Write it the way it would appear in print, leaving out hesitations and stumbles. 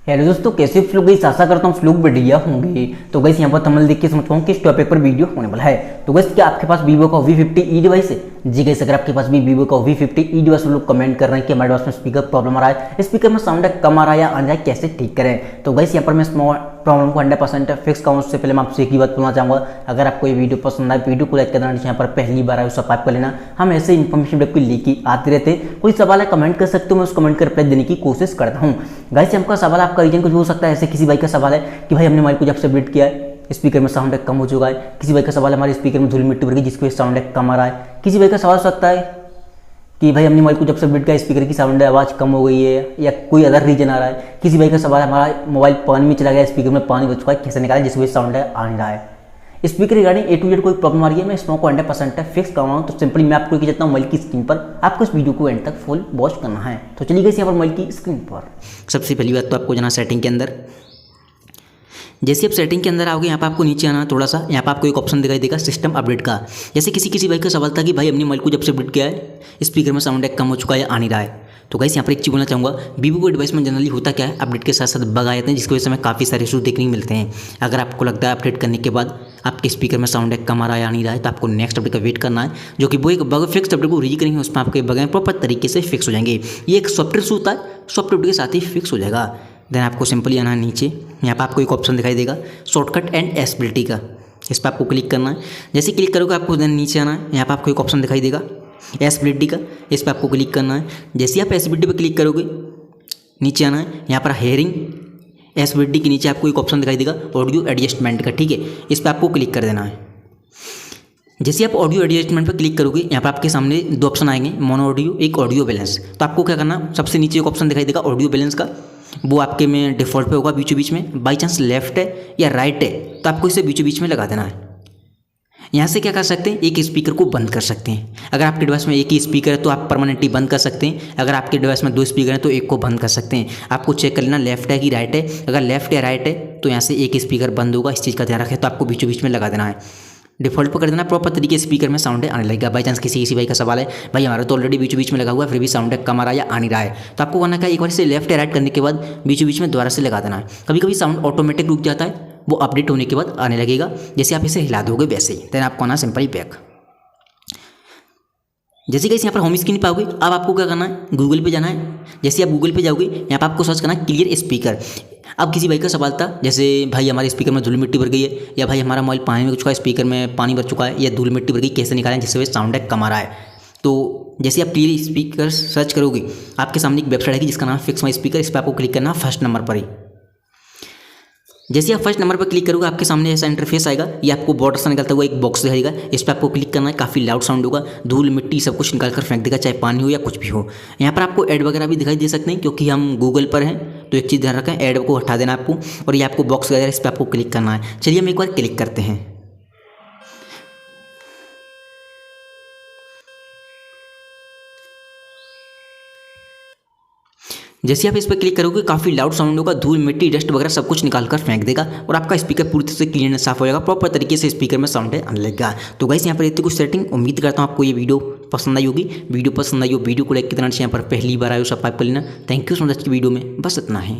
Hello दोस्तों, कैसे flu गई आशा करता हूँ फ्लू बढ़िया होंगे। तो गैस यहाँ पर तमिल देख के समझ पाऊँ किस टॉपिक पर वीडियो होने वाला है। तो गैस क्या आपके पास वीवो का V50e डिवाइस है? जी गैस, अगर आपके पास भी वीवो का V50e डिवाइस लोग कमेंट कर रहे हैं कि हमारे पास में स्पीकर प्रॉब्लम आ रहा है, स्पीकर में साउंड कम आ रहा है या आ रहा है, कैसे ठीक करें। तो गैस यहाँ पर मैं इस प्रॉब्लम को 100% फिक्स करूँ उससे पहले मैं आपसे एक ही बात बोलना चाहूँगा, अगर आपको ये वीडियो पसंद आए वीडियो को लाइक कर देना, यहाँ पर पहली बार आए सब्सक्राइब कर लेना। हम ऐसे इन्फॉर्मेशन वीडियो को लेके आते रहते हैं। कोई सवाल है कमेंट कर सकते हो, मैं उस कमेंट का रिप्लाई देने की कोशिश करता हूँ। गाइस आपका सवाल आपका रीजन कुछ हो सकता है, ऐसे किसी भाई का सवाल है कि भाई हमने मोबाइल को जब से अपडेट किया है स्पीकर में साउंड कम हो चुका है। किसी भाई का सवाल है हमारे स्पीकर में धूल मिट्टी भर गई जिसकी वजह से साउंड कम आ रहा है। किसी भाई का सवाल हो सकता है कि भाई हमने मोबाइल को जब से अपडेट किया स्पीकर की साउंड आवाज़ कम हो गई है या कोई अदर रीजन आ रहा है। किसी भाई का सवाल है हमारा मोबाइल पानी में चला गया, स्पीकर में पानी बच चुका है, कैसे निकालें जिसकी वजह से साउंड आ नहीं रहा है। Speaker regarding A to Z कोई प्रॉब्लम आ रही है, मैं इसको 100% फिक्स कर रहा हूँ। तो सिंपली मैं आपको कहता हूँ मोबाइल की स्क्रीन पर आपको इस वीडियो को एंड तक फुल वॉच करना है। तो चलिए गई यहाँ पर मोबाइल की स्क्रीन पर सबसे पहली बात तो आपको जाना सेटिंग के अंदर। जैसे आप सेटिंग के अंदर आओगे यहाँ पर आपको नीचे आना थोड़ा सा, यहाँ पर आपको एक ऑप्शन दिखाई देगा सिस्टम अपडेट का। जैसे किसी भाई का सवाल था कि भाई हमने मोबाइल को जब से अपडेट किया है स्पीकर में साउंड कम हो चुका है, आ नहीं रहा है। तो गाइस यहाँ पर एक चीज़ बोलना चाहूँगा, वीवो के डिवाइस में जनरली होता क्या है, अपडेट के साथ साथ बग आ जाते हैं जिसकी वजह से हमें काफ़ी सारे इशू देखने को मिलते हैं। अगर आपको लगता है अपडेट करने के बाद आपके स्पीकर में साउंड कम आ रहा है, आ नहीं रहा है, तो आपको नेक्स्ट अपडेट का वेट करना है, जो कि वो एक बग फिक्स अपडेट को रीच करेंगे, उसमें आपके बग प्रॉपर तरीके से फिक्स हो जाएंगे। ये एक सॉफ्टवेयर इशू होता है, सॉफ्टवेयर के साथ ही फिक्स हो जाएगा। देन आपको सिंपली आना है नीचे, यहाँ पर आपको एक ऑप्शन दिखाई देगा शॉर्टकट एंड एसेबिलिटी का, इस पर आपको क्लिक करना है। जैसे क्लिक करोगे आपको देन नीचे आना है, यहाँ पर आपको एक ऑप्शन दिखाई देगा एसेबिलिटी का, इस पर आपको क्लिक करना है। जैसे आप एसेबिलिटी पर क्लिक करोगे नीचे आना है, यहाँ पर हेयरिंग एसेबिलिटी के नीचे आपको एक ऑप्शन दिखाई देगा ऑडियो एडजस्टमेंट का, ठीक है, इस पर आपको क्लिक कर देना है। जैसे आप ऑडियो एडजस्टमेंट पर क्लिक करोगे यहाँ पर आपके सामने दो ऑप्शन आएंगे, मोनो ऑडियो, एक ऑडियो बैलेंस। तो आपको क्या करना, सबसे नीचे एक ऑप्शन दिखाई देगा ऑडियो बैलेंस का, वो आपके में डिफ़ॉल्ट पे होगा बीचों बीच में। बाई चांस लेफ्ट है या राइट है तो आपको इसे बीचों बीच में लगा देना है। यहाँ से क्या कर सकते हैं, एक स्पीकर को बंद कर सकते हैं। अगर आपके डिवाइस में एक ही स्पीकर है तो आप परमानेंटली बंद कर सकते हैं। अगर आपके डिवाइस में दो स्पीकर हैं तो एक को बंद कर सकते हैं। आपको चेक कर लेना लेफ्ट है कि राइट है। अगर लेफ्ट या राइट है तो यहाँ से एक स्पीकर बंद होगा, इस चीज़ का ध्यान रखें। तो आपको बीचों बीच में लगा देना है, डिफ़ॉल्ट पर कर देना, प्रॉपर तरीके से स्पीकर में साउंड आने लगेगा। बाई चांस किसी भाई का सवाल है भाई हमारा तो ऑलरेडी बीचों बीच में लगा हुआ है फिर भी साउंड कम आ रहा है या आ नहीं रहा है, तो आपको करना क्या, एक बार से लेफ्ट या राइट करने के बाद बीचों बीच में दोबारा से लगा देना है। कभी कभी साउंड ऑटोमेटिक रुक जाता है, वो अपडेट होने के बाद आने लगेगा, जैसे आप इसे हिला दोगे वैसे ही। देन आपको आना सिंपली बैक। जैसे कि यहाँ पर होम स्क्रीन पाओगे, अब आपको क्या करना है, गूगल पे जाना है। जैसे आप गूगल पे जाओगे यहाँ पर आपको सर्च करना है क्लियर स्पीकर। अब किसी भाई का सवाल था जैसे भाई हमारे स्पीकर में धूल मिट्टी भर गई है, या भाई हमारा मोबाइल पानी में चुका है, स्पीकर में पानी भर चुका है, या धूल मिट्टी भर गई, कैसे निकालें जिससे वजह साउंड कम आ रहा है। तो जैसे आप क्लियर स्पीकर सर्च करोगे आपके सामने एक वेबसाइट आएगी जिसका नाम फिक्स माई स्पीकर, इस पर आपको क्लिक करना फर्स्ट नंबर पर ही। जैसे आप फर्स्ट नंबर पर क्लिक करोगे आपके सामने ऐसा इंटरफेस आएगा, ये आपको बॉर्डर से निकलता हुआ एक बॉक्स दिखाएगा, इस पर आपको क्लिक करना है। काफ़ी लाउड साउंड होगा, धूल मिट्टी सब कुछ निकाल कर फेंक देगा, चाहे पानी हो या कुछ भी हो। यहाँ पर आपको ऐड वगैरह भी दिखाई दे सकते हैं, क्योंकि हम गूगल पर हैं तो एक चीज़ ध्यान रखें, ऐड को हटा देना आपको। और ये आपको बॉक्स वगैरह इस पर आपको क्लिक करना है। चलिए हम एक बार क्लिक करते हैं। जैसे आप इस पर क्लिक करोगे काफ़ी लाउड साउंड होगा, धूल मिट्टी डस्ट वगैरह सब कुछ निकाल कर फेंक देगा और आपका स्पीकर पूरी तरह से क्लीन साफ हो जाएगा, प्रॉपर तरीके से स्पीकर में साउंड आने लगेगा। तो गाइस यहाँ पर इतनी कुछ सेटिंग, उम्मीद करता हूँ आपको ये वीडियो पसंद आई होगी। वीडियो पसंद आई हो वीडियो को लाइक की तरह से यहाँ पर पहली बार आए हो सब्सक्राइब कर लेना। Thank you so much. Video में बस इतना है।